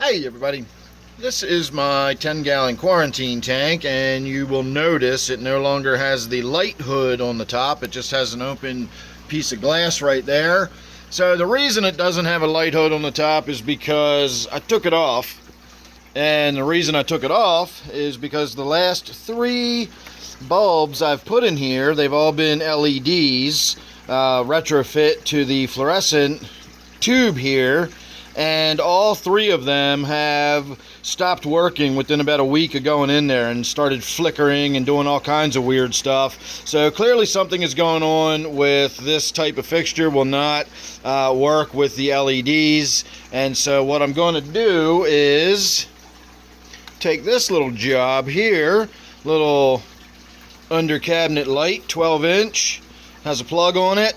Hey everybody, this is my 10-gallon quarantine tank, and you will notice it no longer has the light hood on the top. It just has an open piece of glass right there. So the reason it doesn't have a light hood on the top is because I took it off. And the reason I took it off is because the last 3 bulbs I've put in here, they've all been LEDs, retrofit to the fluorescent tube here. And all 3 of them have stopped working within about a week of going in there and started flickering and doing all kinds of weird stuff. So clearly something is going on with this type of fixture. Will not work with the LEDs. And so what I'm going to do is take this little job here, little under cabinet light, 12-inch, has a plug on it.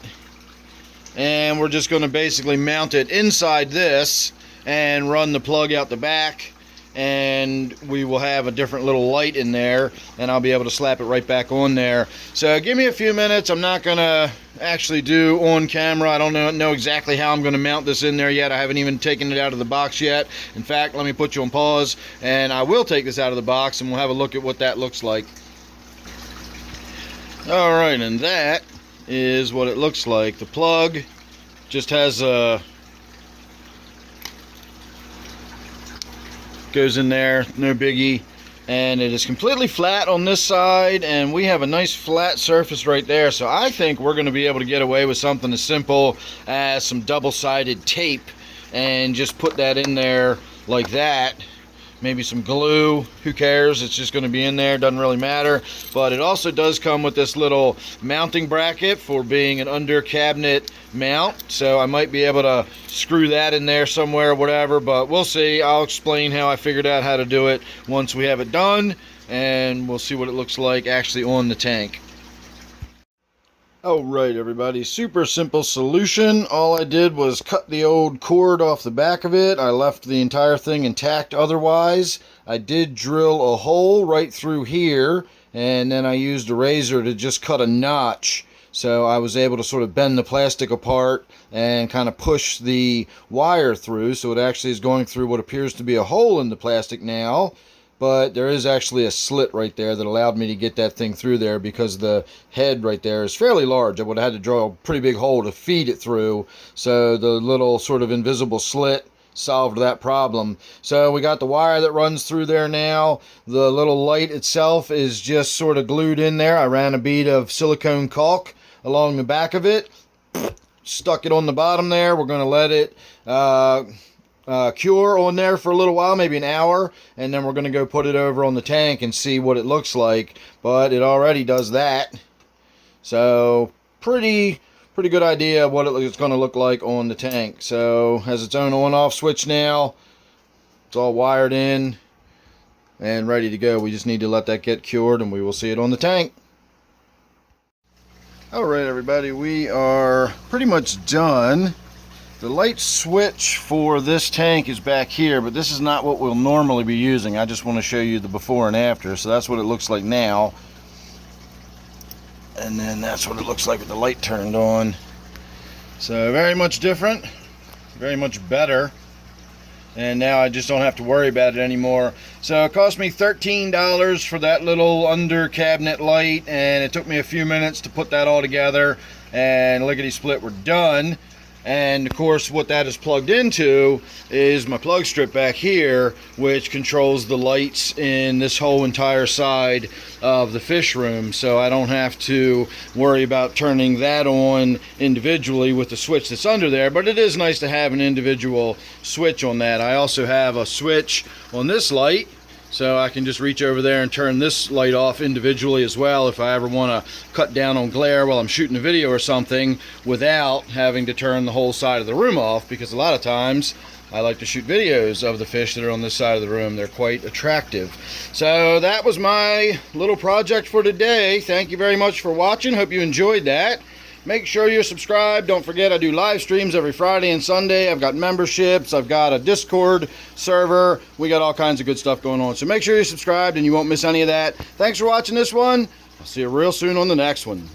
And we're just going to basically mount it inside this and run the plug out the back, and we will have a different little light in there, and I'll be able to slap it right back on there. So give me a few minutes. I'm not going to actually do on camera. I don't know exactly how I'm going to mount this in there yet. I haven't even taken it out of the box yet. In fact, let me put you on pause, and I will take this out of the box and we'll have a look at what that looks like. Alright, and that is what it looks like. The plug just has a goes in there, no biggie, and it is completely flat on this side, and we have a nice flat surface right there. So I think we're going to be able to get away with something as simple as some double-sided tape and just put that in there like that. Maybe some glue, who cares, it's just going to be in there, doesn't really matter. But it also does come with this little mounting bracket for being an under cabinet mount, so I might be able to screw that in there somewhere or whatever, but we'll see. I'll explain how I figured out how to do it once we have it done, and we'll see what it looks like actually on the tank. Alright everybody, super simple solution. All I did was cut the old cord off the back of it. I left the entire thing intact otherwise. I did drill a hole right through here, and then I used a razor to just cut a notch. So I was able to sort of bend the plastic apart and kind of push the wire through, so it actually is going through what appears to be a hole in the plastic now. But there is actually a slit right there that allowed me to get that thing through there, because the head right there is fairly large. I would have had to draw a pretty big hole to feed it through. So the little sort of invisible slit solved that problem. So we got the wire that runs through there now. The little light itself is just sort of glued in there. I ran a bead of silicone caulk along the back of it, stuck it on the bottom there. We're going to let it cure on there for a little while, maybe an hour, and then we're going to go put it over on the tank and see what it looks like. But it already does that, so pretty good idea of what it's going to look like on the tank. So has its own on-off switch now. It's all wired in and ready to go. We just need to let that get cured, and we will see it on the tank. Alright everybody, we are pretty much done. The light switch for this tank is back here, but this is not what we'll normally be using. I just want to show you the before and after. So that's what it looks like now. And then that's what it looks like with the light turned on. So very much different, very much better. And now I just don't have to worry about it anymore. So it cost me $13 for that little under cabinet light, and it took me a few minutes to put that all together. And lickety split, we're done. And of course what that is plugged into is my plug strip back here, which controls the lights in this whole entire side of the fish room. So I don't have to worry about turning that on individually with the switch that's under there, but it is nice to have an individual switch on that. I also have a switch on this light, so I can just reach over there and turn this light off individually as well if I ever want to cut down on glare while I'm shooting a video or something without having to turn the whole side of the room off, because a lot of times I like to shoot videos of the fish that are on this side of the room. They're quite attractive. So that was my little project for today. Thank you very much for watching. Hope you enjoyed that. Make sure you're subscribed. Don't forget, I do live streams every Friday and Sunday. I've got memberships. I've got a Discord server. We got all kinds of good stuff going on. So make sure you're subscribed and you won't miss any of that. Thanks for watching this one. I'll see you real soon on the next one.